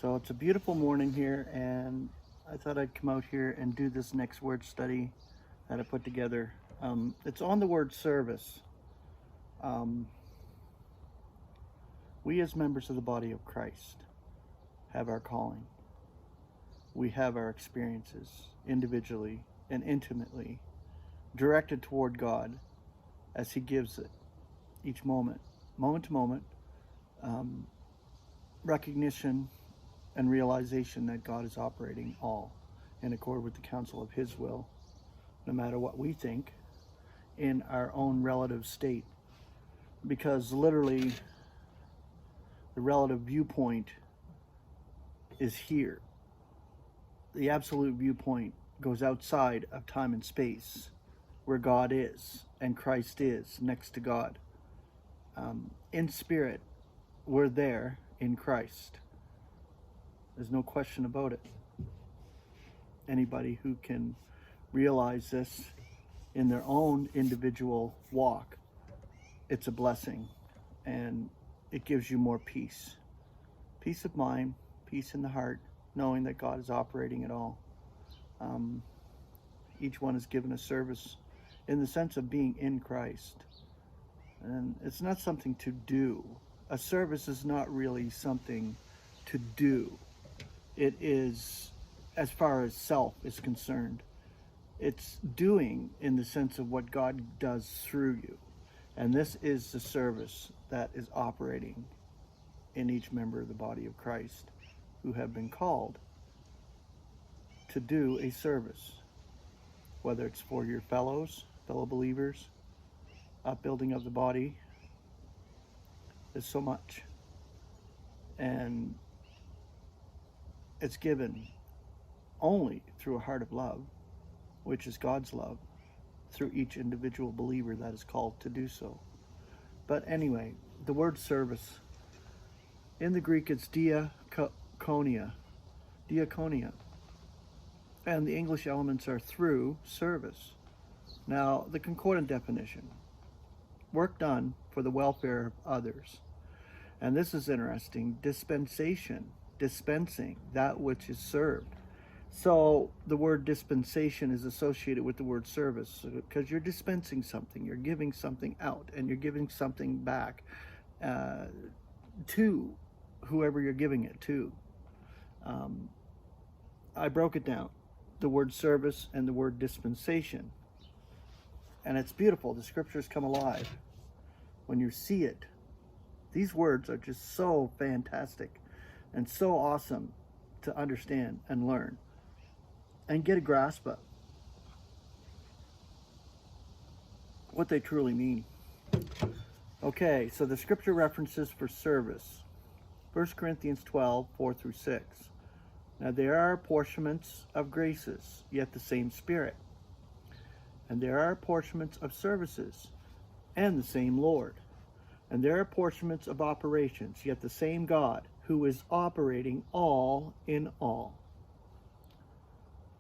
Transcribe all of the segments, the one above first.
So it's a beautiful morning here, and I thought I'd come out here and do this next word study that I put together. It's on the word service. Um, we, as members of the body of Christ, have our calling. We have our experiences individually and intimately directed toward God as He gives it each moment, moment to moment. Um, Recognition and realization that God is operating all in accord with the counsel of His will, no matter what we think in our own relative state. Because literally, the relative viewpoint is here. The absolute viewpoint goes outside of time and space, where God is and Christ is next to God. In spirit, we're there in Christ. There's no question about it. Anybody who can realize this in their own individual walk, it's a blessing, and it gives you more peace. Peace of mind, peace in the heart, knowing that God is operating it all. Each one is given a service in the sense of being in Christ. And it's not something to do. A service is not really something to do. It is, as far as self is concerned, it's doing in the sense of what God does through you. And this is the service that is operating in each member of the body of Christ who have been called to do a service, whether it's for your fellow believers, upbuilding of the body. There's so much. And it's given only through a heart of love, which is God's love, through each individual believer that is called to do so. But anyway, the word service, in the Greek it's diakonia, and the English elements are through service. Now, the concordant definition, work done for the welfare of others. And this is interesting, dispensation, dispensing that which is served. So the word dispensation is associated with the word service because you're dispensing something, you're giving something out, and you're giving something back to whoever you're giving it to. I broke it down, the word service and the word dispensation. And it's beautiful. The scriptures come alive when you see it. These words are just so fantastic and so awesome to understand and learn and get a grasp of what they truly mean. Okay, so the scripture references for service. 1 Corinthians 12, 4 through 6. Now there are apportionments of graces, yet the same Spirit. And there are apportionments of services, and the same Lord. And there are apportionments of operations, yet the same God, who is operating all in all.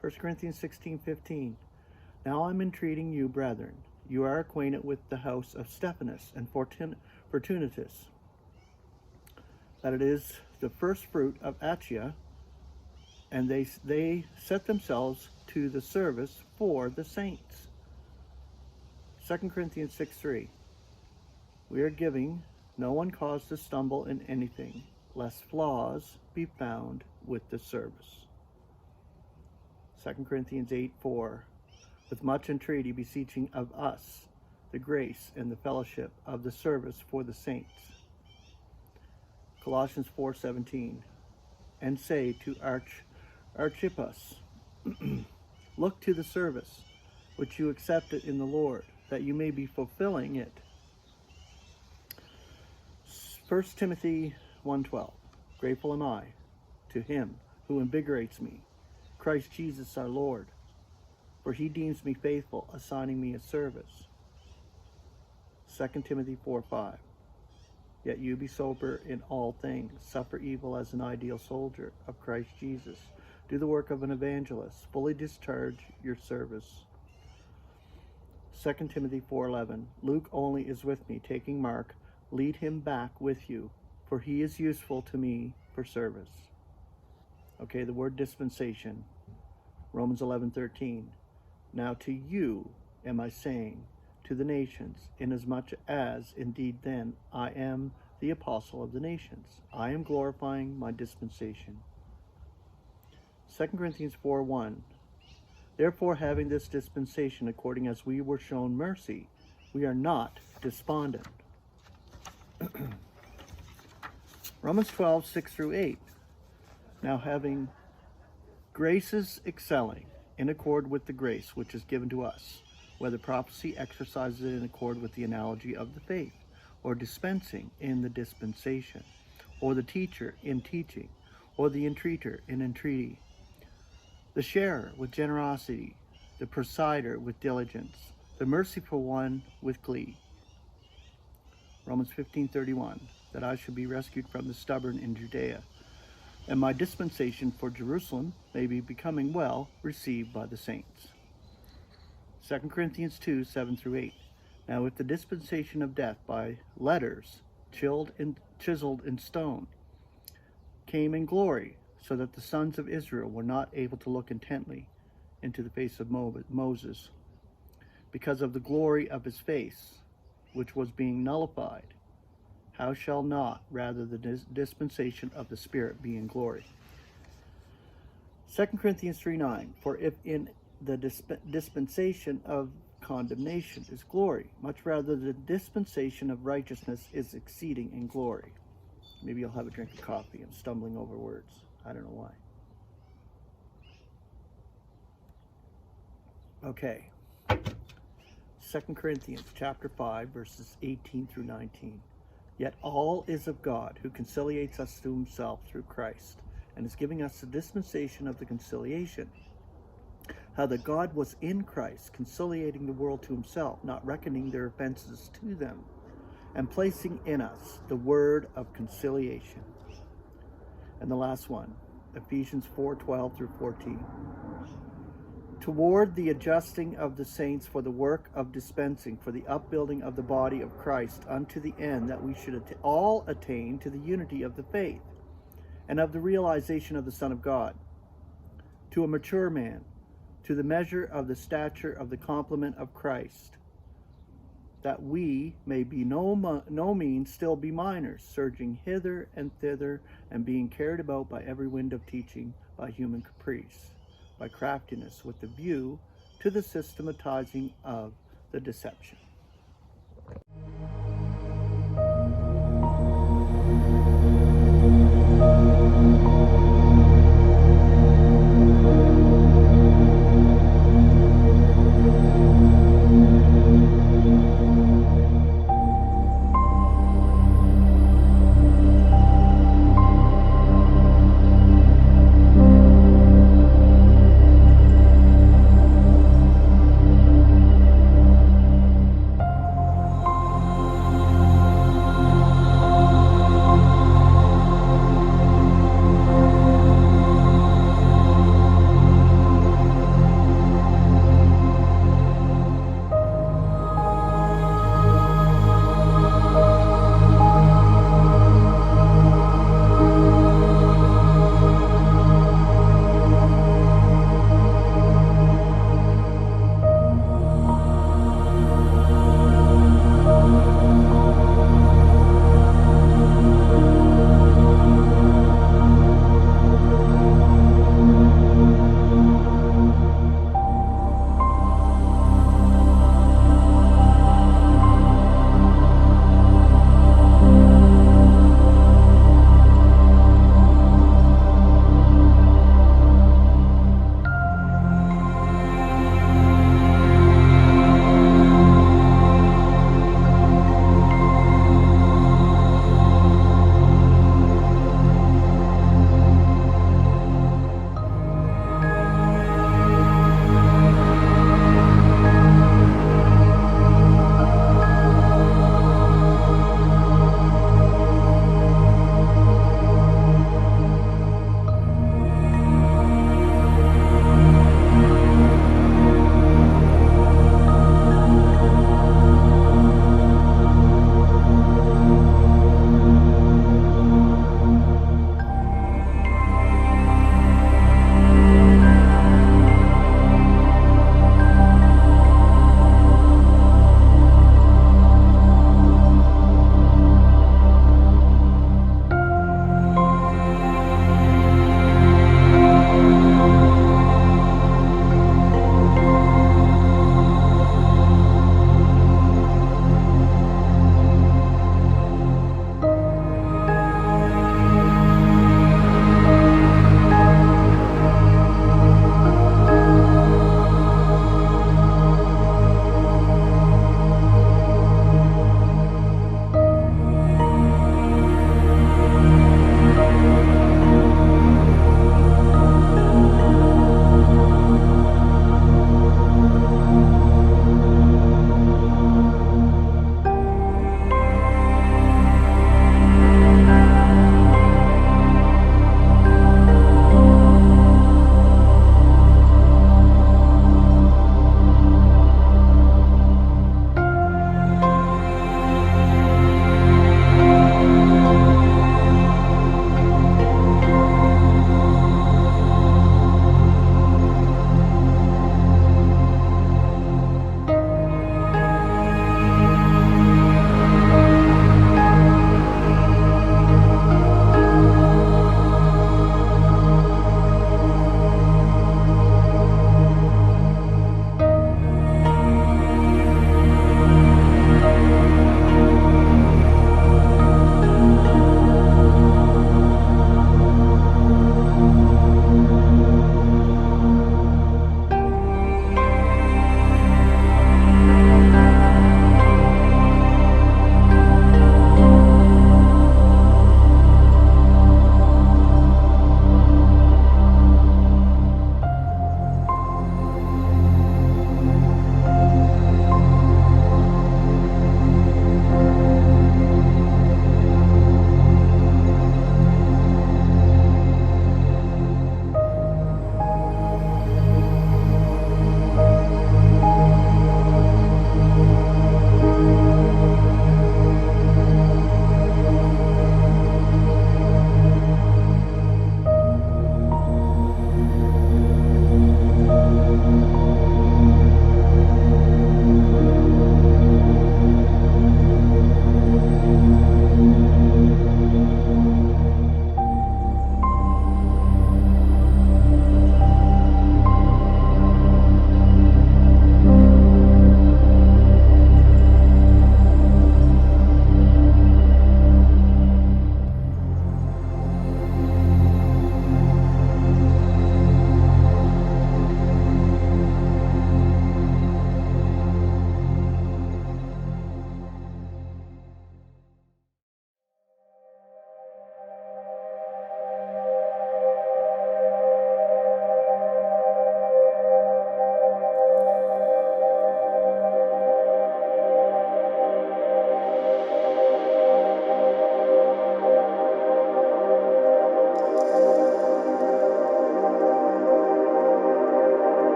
1 Corinthians 16:15. Now I'm entreating you, brethren, you are acquainted with the house of Stephanas and Fortunatus, that it is the first fruit of Achaia, and they set themselves to the service for the saints. 2 Corinthians 6:3. We are giving no one cause to stumble in anything, lest flaws be found with the service. 2 Corinthians 8:4. With much entreaty beseeching of us the grace and the fellowship of the service for the saints. Colossians 4:17. And say to Archippus, look to the service which you accepted in the Lord, that you may be fulfilling it. 1 Timothy 1:12. Grateful am I to him who invigorates me, Christ Jesus our Lord, for he deems me faithful, assigning me a service. 2 Timothy 4:5. Yet you be sober in all things, suffer evil as an ideal soldier of Christ Jesus, do the work of an evangelist, fully discharge your service. 2 Timothy 4:11. Luke only is with me, taking Mark, lead him back with you, for he is useful to me for service. Okay, the word dispensation, Romans 11:13. Now to you am I saying, to the nations, inasmuch as indeed then I am the apostle of the nations, I am glorifying my dispensation. 2 Corinthians 4:1. Therefore, having this dispensation according as we were shown mercy, we are not despondent. Romans 12:6-8. Now having graces excelling in accord with the grace which is given to us, whether prophecy exercises it in accord with the analogy of the faith, or dispensing in the dispensation, or the teacher in teaching, or the entreater in entreaty, the sharer with generosity, the presider with diligence, the merciful one with glee. Romans 15:31, that I should be rescued from the stubborn in Judea, and my dispensation for Jerusalem may be becoming well received by the saints. 2 Corinthians 2:7-8. Now if the dispensation of death by letters, chiseled in stone, came in glory, so that the sons of Israel were not able to look intently into the face of Moses, because of the glory of his face, which was being nullified, how shall not rather the dispensation of the Spirit be in glory? 2 Corinthians 3:9. For if in the dispensation of condemnation is glory, much rather the dispensation of righteousness is exceeding in glory. Maybe you'll have a drink of coffee. I'm stumbling over words. I don't know why. Okay. 2 Corinthians chapter 5, verses 18-19. Yet all is of God, who conciliates us to himself through Christ, and is giving us the dispensation of the conciliation. How that God was in Christ, conciliating the world to himself, not reckoning their offenses to them, and placing in us the word of conciliation. And the last one, Ephesians 4:12-14. Toward the adjusting of the saints for the work of dispensing, for the upbuilding of the body of Christ, unto the end that we should all attain to the unity of the faith, and of the realization of the Son of God, to a mature man, to the measure of the stature of the complement of Christ, that we may be no means still be minors, surging hither and thither, and being carried about by every wind of teaching, by human caprice, by craftiness, with the view to the systematizing of the deception.